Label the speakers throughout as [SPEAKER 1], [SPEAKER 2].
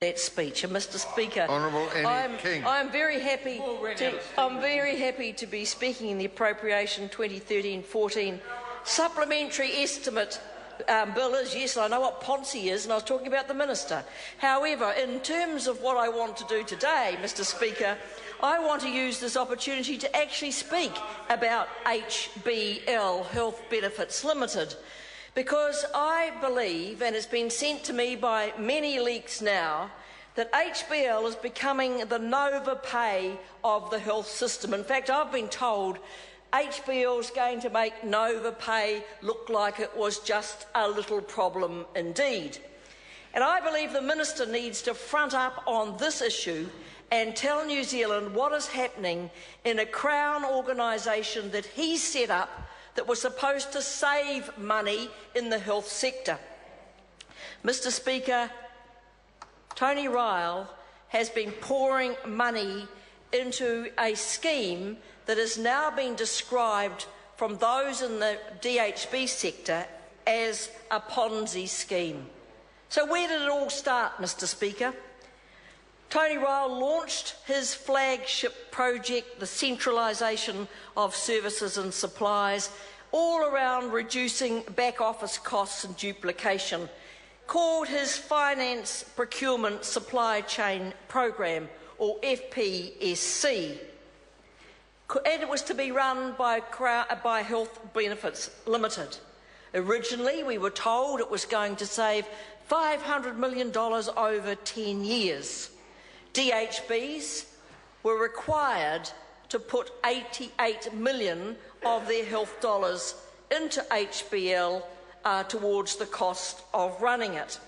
[SPEAKER 1] that speech. And Mr. Speaker,
[SPEAKER 2] King.
[SPEAKER 1] I'm very happy to be speaking in the Appropriation 2013-14 Supplementary Estimate bill. Yes, I know what Ponzi is, and I was talking about the Minister. However, in terms of what I want to do today, Mr. Speaker, I want to use this opportunity to actually speak about HBL, Health Benefits Limited, because I believe, and it's been sent to me by many leaks now, that HBL is becoming the Nova Pay of the health system. In fact, I've been told HBL is going to make Nova Pay look like it was just a little problem indeed. And I believe the Minister needs to front up on this issue and tell New Zealand what is happening in a Crown organisation that he set up that was supposed to save money in the health sector. Mr. Speaker, Tony Ryle has been pouring money into a scheme that is now being described from those in the DHB sector as a Ponzi scheme. So where did it all start, Mr. Speaker? Tony Ryle launched his flagship project, the centralisation of services and supplies, all around reducing back-office costs and duplication, called his Finance Procurement Supply Chain Program, or FPSC. And it was to be run by Health Benefits Limited. Originally, we were told it was going to save $500 million over 10 years. DHBs were required to put $88 million of their health dollars into HBL towards the cost of running it.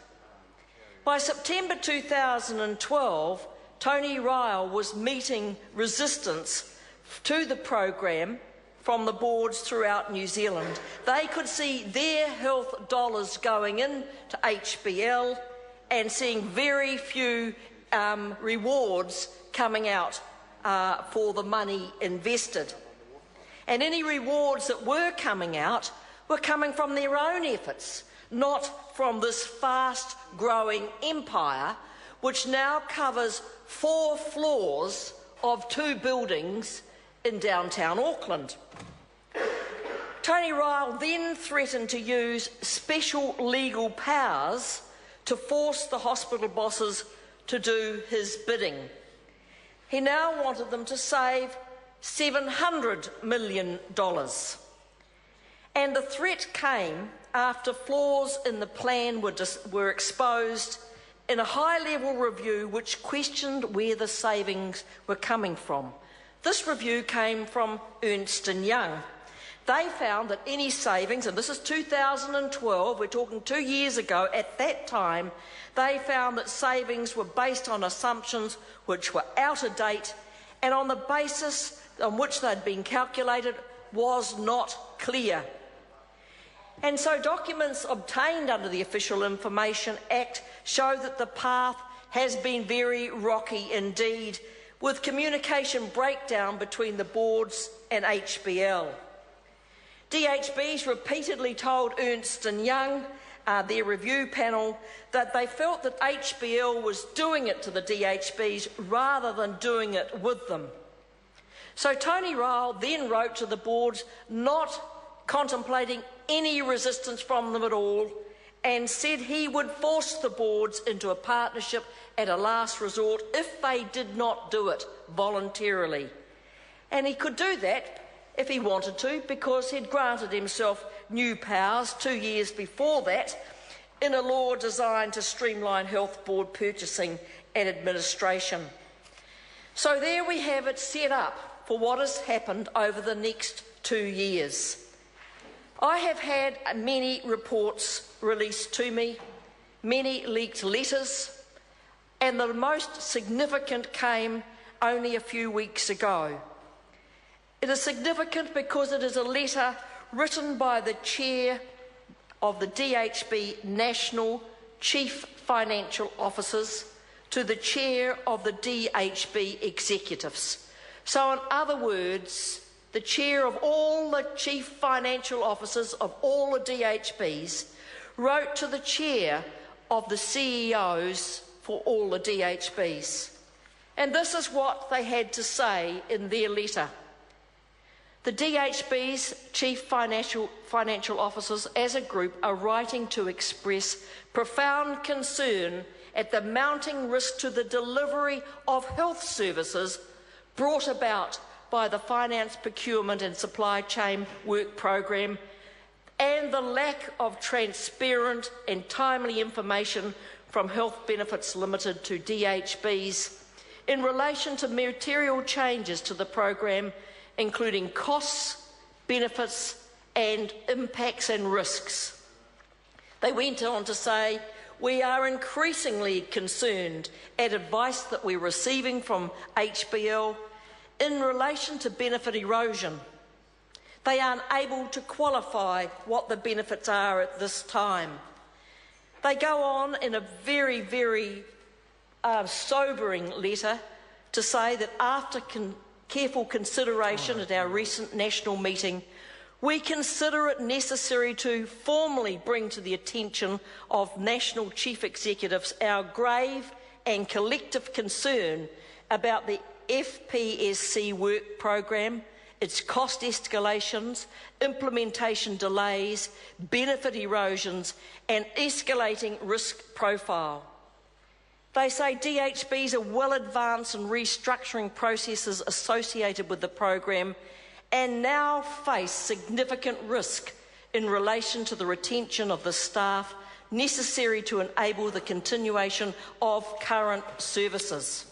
[SPEAKER 1] By September 2012, Tony Ryle was meeting resistance to the program from the boards throughout New Zealand. They could see their health dollars going into HBL and seeing very few rewards coming out for the money invested. And any rewards that were coming out were coming from their own efforts, not from this fast-growing empire, which now covers 4 floors of 2 buildings in downtown Auckland. Tony Ryle then threatened to use special legal powers to force the hospital bosses to do his bidding. He now wanted them to save $700 million. And the threat came after flaws in the plan were exposed in a high-level review which questioned where the savings were coming from. This review came from Ernst & Young. They found that any savings, and this is 2012, we're talking 2 years ago, at that time, they found that savings were based on assumptions which were out of date, and on the basis on which they'd been calculated was not clear. And so documents obtained under the Official Information Act show that the path has been very rocky indeed, with communication breakdown between the boards and HBL. DHBs repeatedly told Ernst & Young, their review panel, that they felt that HBL was doing it to the DHBs rather than doing it with them. So Tony Ryle then wrote to the boards, not contemplating any resistance from them at all, and said he would force the boards into a partnership at a last resort if they did not do it voluntarily. And he could do that if he wanted to, because he'd granted himself new powers 2 years before that in a law designed to streamline health board purchasing and administration. So there we have it set up for what has happened over the next 2 years. I have had many reports released to me, many leaked letters, and the most significant came only a few weeks ago. It is significant because it is a letter written by the chair of the DHB National Chief Financial Officers to the chair of the DHB Executives. So in other words, the chair of all the chief financial officers of all the DHBs wrote to the chair of the CEOs for all the DHBs. And this is what they had to say in their letter. The DHB's chief financial officers as a group are writing to express profound concern at the mounting risk to the delivery of health services brought about by the Finance, Procurement and Supply Chain Work Programme and the lack of transparent and timely information from Health Benefits Limited to DHBs in relation to material changes to the programme, including costs, benefits and impacts and risks. They went on to say, we are increasingly concerned at advice that we're receiving from HBL in relation to benefit erosion. They aren't able to qualify what the benefits are at this time. They go on in a very, very sobering letter to say that after careful consideration at our recent national meeting, we consider it necessary to formally bring to the attention of national chief executives our grave and collective concern about the FPSC work programme, its cost escalations, implementation delays, benefit erosions and escalating risk profile. They say DHBs are well advanced in restructuring processes associated with the programme and now face significant risk in relation to the retention of the staff necessary to enable the continuation of current services.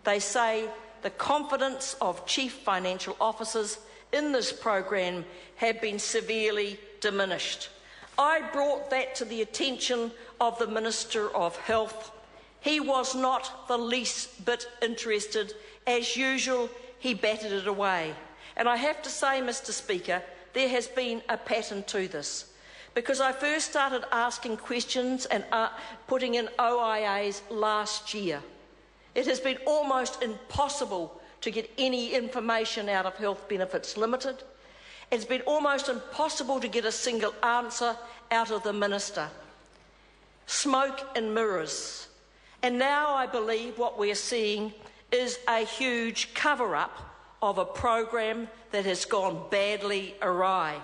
[SPEAKER 1] They say the confidence of chief financial officers in this programme have been severely diminished. I brought that to the attention of the Minister of Health. He was not the least bit interested. As usual, he batted it away. And I have to say, Mr. Speaker, there has been a pattern to this. Because I first started asking questions and putting in OIAs last year. It has been almost impossible to get any information out of Health Benefits Limited. It's been almost impossible to get a single answer out of the Minister. Smoke and mirrors. And now I believe what we're seeing is a huge cover-up of a program that has gone badly awry.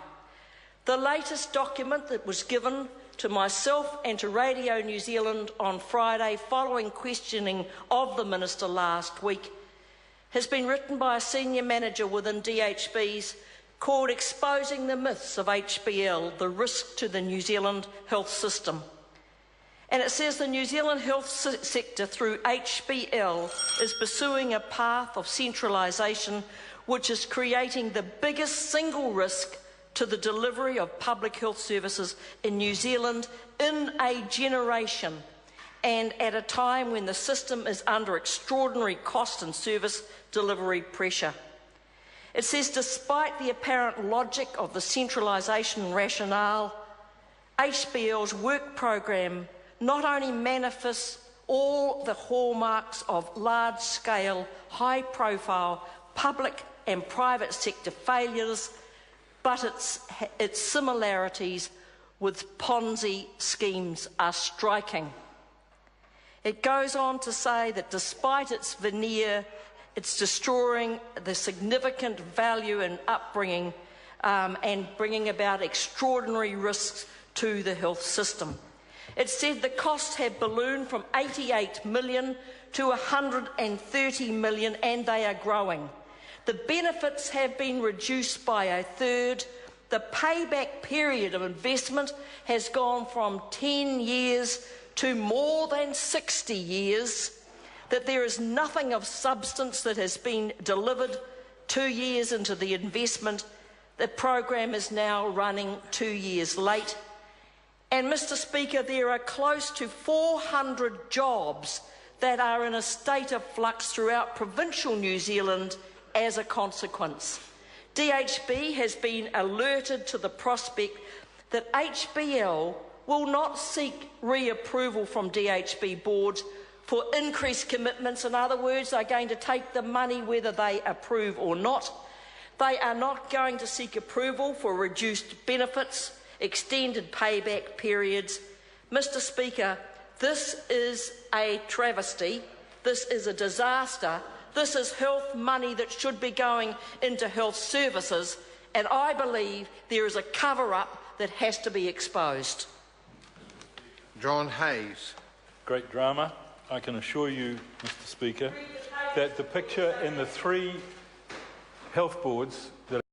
[SPEAKER 1] The latest document that was given to myself and to Radio New Zealand on Friday following questioning of the Minister last week has been written by a senior manager within DHBs called Exposing the Myths of HBL, the Risk to the New Zealand Health System. And it says the New Zealand health sector through HBL is pursuing a path of centralisation which is creating the biggest single risk to the delivery of public health services in New Zealand in a generation and at a time when the system is under extraordinary cost and service delivery pressure. It says despite the apparent logic of the centralisation rationale, HBL's work programme not only manifests all the hallmarks of large-scale, high-profile public and private sector failures, but its similarities with Ponzi schemes are striking. It goes on to say that despite its veneer, it's destroying the significant value in upbringing and bringing about extraordinary risks to the health system. It said the costs have ballooned from 88 million to 130 million and they are growing. The benefits have been reduced by a third. The payback period of investment has gone from 10 years to more than 60 years. That there is nothing of substance that has been delivered 2 years into the investment. The program is now running 2 years late. And Mr. Speaker, there are close to 400 jobs that are in a state of flux throughout provincial New Zealand as a consequence. DHB has been alerted to the prospect that HBL will not seek reapproval from DHB boards for increased commitments. In other words, they're going to take the money whether they approve or not. They are not going to seek approval for reduced benefits, extended payback periods. Mr. Speaker, This is a travesty. This is a disaster. This is health money that should be going into health services, and I believe there is a cover-up that has to be exposed.
[SPEAKER 2] John Hayes.
[SPEAKER 3] Great drama. I can assure you, Mr. Speaker, that the picture in the 3 health boards that